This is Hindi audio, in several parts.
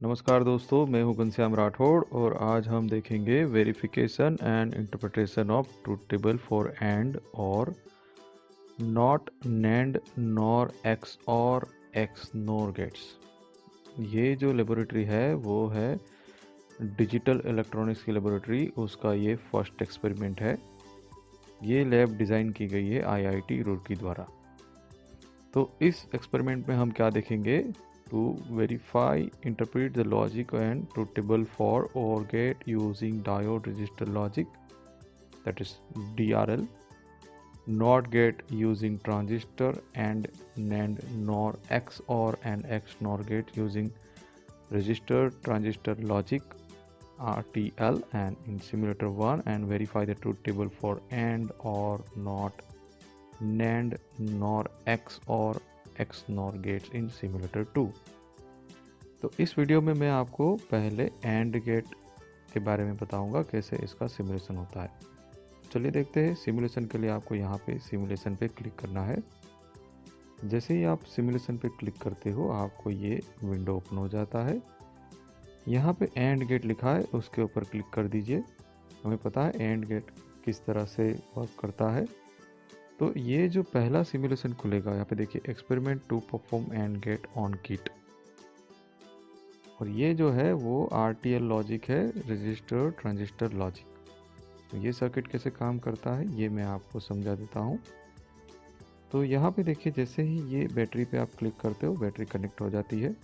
नमस्कार दोस्तों, मैं हूं घनश्याम राठौड़ और आज हम देखेंगे verification and interpretation of truth table for and और नॉट नैंड नॉर एक्स और एक्स नॉर गेट्स। ये जो लेबोरेटरी है वो है डिजिटल इलेक्ट्रॉनिक्स की लेबोरेटरी, उसका ये फर्स्ट एक्सपेरिमेंट है। ये लैब डिज़ाइन की गई है आईआईटी रुड़की द्वारा। तो इस एक्सपेरिमेंट में हम क्या देखेंगे? To verify, interpret the logic and truth table for OR gate using diode resistor logic, that is DRL, NOT gate using transistor, and NAND NOR XOR and XNOR gate using resistor transistor logic RTL, and in simulator 1, and verify the truth table for AND or NOT NAND NOR XOR XNOR gates in simulator 2। तो इस वीडियो में मैं आपको पहले एंड गेट के बारे में बताऊंगा, कैसे इसका सिमुलेशन होता है। चलिए देखते हैं। सिमुलेशन के लिए आपको यहाँ पे सिमुलेशन पे क्लिक करना है। जैसे ही आप सिमुलेशन पे क्लिक करते हो आपको ये विंडो ओपन हो जाता है। यहाँ पे एंड गेट लिखा है, उसके ऊपर क्लिक कर दीजिए। हमें पता है एंड गेट किस तरह से वर्क करता है। तो ये जो पहला सिमुलेशन खुलेगा, यहाँ पे देखिए experiment to perform and gate on kit, और ये जो है वो RTL लॉजिक है, रजिस्टर ट्रांजिस्टर लॉजिक। तो ये सर्किट कैसे काम करता है ये मैं आपको समझा देता हूँ। तो यहाँ पे देखिए, जैसे ही ये बैटरी पे आप क्लिक करते हो बैटरी कनेक्ट हो जाती है।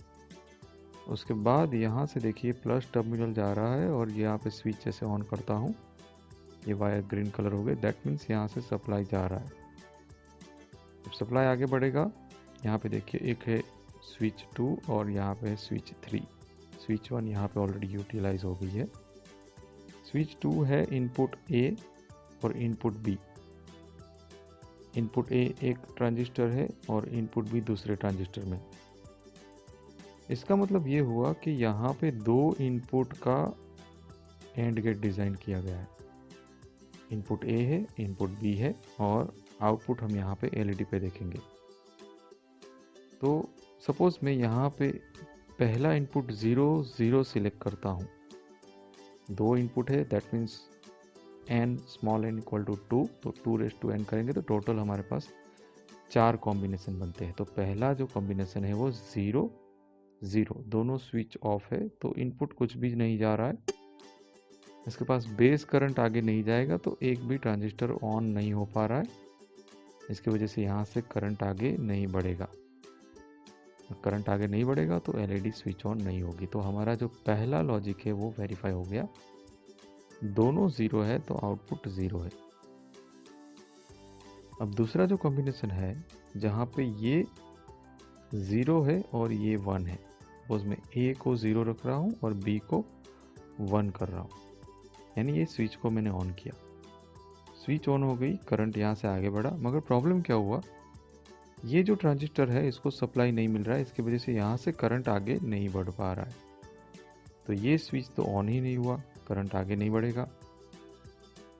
उसके बाद यहाँ से देखिए प्लस टर्मिनल जा रहा है और यहाँ पे स्विच जैसे ऑन करता हूँ, ये वायर ग्रीन कलर हो गए, दैट मीन्स यहाँ से सप्लाई जा रहा है। जब सप्लाई आगे बढ़ेगा, यहाँ पे देखिए एक है स्विच 2 और यहाँ पे है स्विच 3। स्विच 1 यहाँ पे ऑलरेडी यूटिलाइज हो गई है। स्विच 2 है इनपुट A और इनपुट B। इनपुट A एक ट्रांजिस्टर है और इनपुट B दूसरे ट्रांजिस्टर में। इसका मतलब ये हुआ कि यहाँ पे दो इनपुट का एंड गेट डिज़ाइन किया गया है। इनपुट A है, इनपुट B है, और आउटपुट हम यहाँ पे LED पे देखेंगे। तो सपोज मैं यहाँ पे पहला इनपुट 0 0 सिलेक्ट करता हूँ। दो इनपुट है, that means n small n equal to 2, तो 2n करेंगे तो टोटल हमारे पास 4 कॉम्बिनेशन बनते हैं। तो पहला जो कॉम्बिनेशन है वो 0 0, दोनों स्विच ऑफ है, तो इनपुट कुछ भी नहीं जा रहा है। इसके पास बेस करंट आगे नहीं जाएगा, तो एक भी ट्रांजिस्टर ऑन नहीं हो पा रहा है। इसकी वजह से यहाँ से करंट आगे नहीं बढ़ेगा। करंट आगे नहीं बढ़ेगा तो LED स्विच ऑन नहीं होगी। तो हमारा जो पहला लॉजिक है वो वेरीफाई हो गया। दोनों 0 है तो आउटपुट 0 है। अब दूसरा जो कॉम्बिनेशन है जहाँ पे ये 0 है और ये 1 है, सपोज मैं A को 0 रख रहा हूँ और B को 1 कर रहा हूँ, यानी ये स्विच को मैंने ऑन किया, स्विच ऑन हो गई, करंट यहाँ से आगे बढ़ा। मगर प्रॉब्लम क्या हुआ, ये जो ट्रांजिस्टर है इसको सप्लाई नहीं मिल रहा है, इसकी वजह से यहाँ से करंट आगे नहीं बढ़ पा रहा है। तो ये स्विच तो ऑन ही नहीं हुआ, करंट आगे नहीं बढ़ेगा।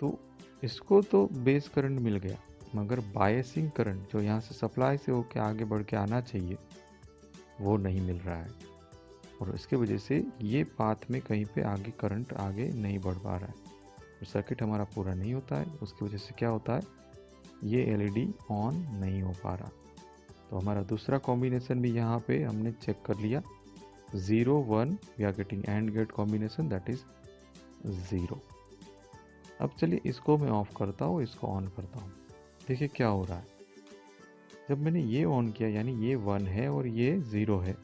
तो इसको तो बेस करंट मिल गया, मगर बायसिंग करंट जो यहाँ से सप्लाई से होकर आगे बढ़ के आना चाहिए वो नहीं मिल रहा है, और इसके वजह से ये पाथ में कहीं पे आगे करंट आगे नहीं बढ़ पा रहा है, और सर्किट हमारा पूरा नहीं होता है। उसकी वजह से क्या होता है, ये LED ऑन नहीं हो पा रहा। तो हमारा दूसरा कॉम्बिनेशन भी यहाँ पे हमने चेक कर लिया, 0 1, we are getting and gate combination, that is 0। अब चलिए इसको मैं ऑफ करता हूँ, इसको ऑन करता हूँ। देखिए क्या हो रहा है, जब मैंने ये ऑन किया यानी ये 1 है और ये 0 है।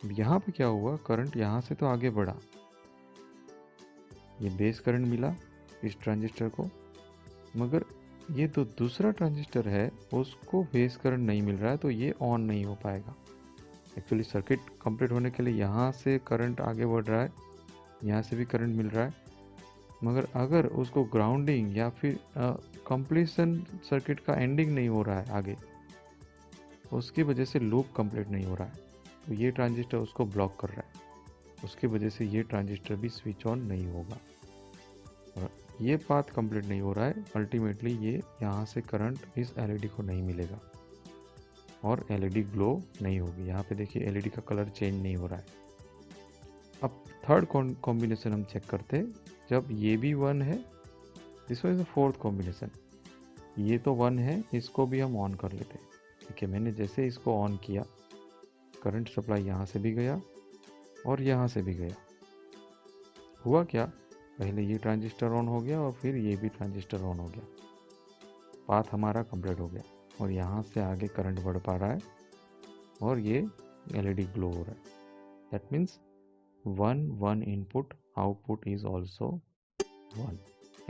यहाँ पे क्या हुआ, करंट यहाँ से तो आगे बढ़ा, ये बेस करंट मिला इस ट्रांजिस्टर को, मगर ये तो दूसरा ट्रांजिस्टर है उसको बेस करंट नहीं मिल रहा है, तो ये ऑन नहीं हो पाएगा। एक्चुअली सर्किट कंप्लीट होने के लिए यहाँ से करंट आगे बढ़ रहा है, यहाँ से भी करंट मिल रहा है, मगर अगर उसको ग्राउंडिंग या फिर कंप्लीशन सर्किट का एंडिंग नहीं हो रहा है आगे, उसकी वजह से लूप कंप्लीट नहीं हो रहा है, तो ये ट्रांजिस्टर उसको ब्लॉक कर रहा है, उसकी वजह से ये ट्रांजिस्टर भी स्विच ऑन नहीं होगा, और ये पाथ कंप्लीट नहीं हो रहा है। अल्टीमेटली ये यहाँ से करंट इस LED को नहीं मिलेगा और LED ग्लो नहीं होगी। यहाँ पे देखिए LED का कलर चेंज नहीं हो रहा है। थर्ड कॉम्बिनेशन हम चेक करते हैं, जब ये भी 1 है, this was the fourth combination, ये तो 1 है, इसको भी हम ऑन कर लेते हैं। ठीक है, मैंने जैसे इसको ऑन किया, करंट सप्लाई यहाँ से भी गया और यहाँ से भी गया। हुआ क्या, पहले ये ट्रांजिस्टर ऑन हो गया और फिर ये भी ट्रांजिस्टर ऑन हो गया, पाथ हमारा कंप्लीट हो गया और यहाँ से आगे करंट बढ़ पा रहा है और ये एलईडी ग्लो हो रहा है। That means 1 input, output is also 1,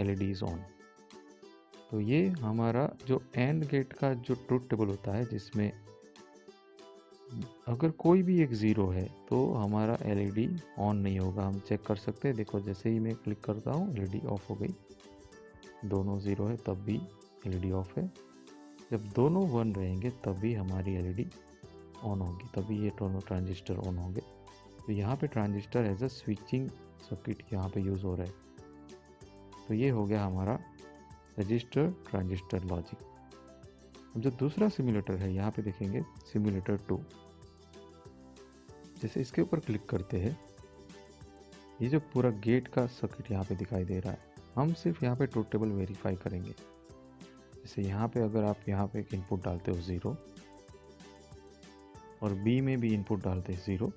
LED is on. तो ये हमारा जो एंड गेट का जो ट्रुथ टेबल होता है, जिसमें अगर कोई भी एक ज़ीरो है तो हमारा एलईडी ऑन नहीं होगा। हम चेक कर सकते हैं, देखो जैसे ही मैं क्लिक करता हूँ एलईडी ऑफ हो गई, दोनों ज़ीरो है तब भी एलईडी ऑफ है, जब दोनों 1 रहेंगे तब भी हमारी एलईडी ऑन होगी, तभी ये दोनों ट्रांजिस्टर ऑन होंगे। तो यहाँ पे transistor as a switching circuit यहाँ पे यूज़ हो रहा है। तो ये हो गया हमारा रजिस्टर ट्रांजिस्टर लॉजिक। अब जो दूसरा सिमुलेटर है, यहाँ पे देखेंगे सिमुलेटर 2, जैसे इसके ऊपर क्लिक करते हैं, ये जो पूरा गेट का सर्किट यहाँ पे दिखाई दे रहा है, हम सिर्फ यहाँ पे ट्रुथ टेबल वेरीफाई करेंगे। जैसे यहाँ पे अगर आप यहाँ पे एक इनपुट डालते हो 0 और बी में भी इनपुट डालते हैं 0,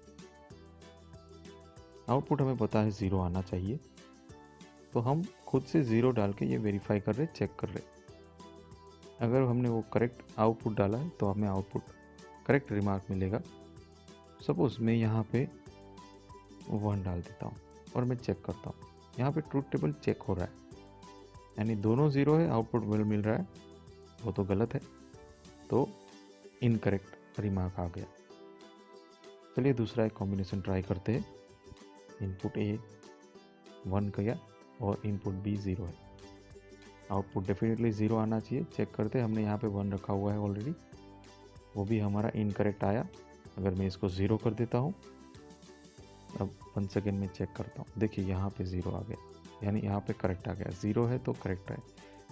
आउटपुट हमें पता है 0 आना चाहिए, तो हम खुद से 0 डाल के ये वेरीफाई कर रहे, चेक कर रहे। अगर हमने वो करेक्ट आउटपुट डाला है तो हमें आउटपुट करेक्ट रिमार्क मिलेगा। सपोज मैं यहाँ पे 1 डाल देता हूँ और मैं चेक करता हूँ, यहाँ पे ट्रुथ टेबल चेक हो रहा है, यानी दोनों 0 है, आउटपुट मिल रहा है, वो तो गलत है, तो इनकरेक्ट रिमार्क आ गया। चलिए दूसरा एक कॉम्बिनेशन ट्राई करते हैं। इनपुट ए 1 गया और इनपुट बी 0 है, आउटपुट डेफिनेटली 0 आना चाहिए। चेक करते हैं, हमने यहाँ पे 1 रखा हुआ है ऑलरेडी, वो भी हमारा इनकरेक्ट आया। अगर मैं इसको 0 कर देता हूँ, अब 1 सेकेंड में चेक करता हूँ, देखिए यहाँ पे 0 आ गया, यानी यहाँ पे करेक्ट आ गया, 0 है तो करेक्ट है,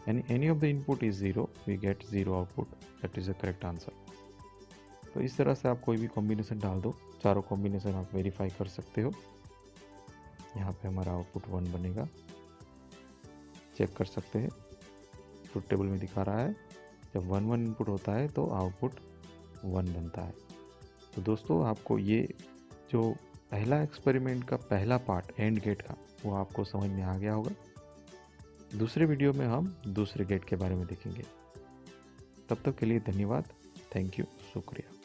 यानी any of the input is 0, we get 0 output, that is a correct answer. तो इस तरह से आप कोई भी कॉम्बिनेशन डाल दो, चारों कॉम्बिनेशन आप वेरीफाई कर सकते हो। यहाँ पे हमारा आउटपुट 1 बनेगा, चेक कर सकते हैं, ट्रुथ टेबल में दिखा रहा है जब 1 इनपुट होता है तो आउटपुट 1 बनता है। तो दोस्तों, आपको ये जो पहला एक्सपेरिमेंट का पहला पार्ट एंड गेट का, वो आपको समझ में आ गया होगा। दूसरे वीडियो में हम दूसरे गेट के बारे में देखेंगे। तब तक के लिए धन्यवाद, थैंक यू, शुक्रिया।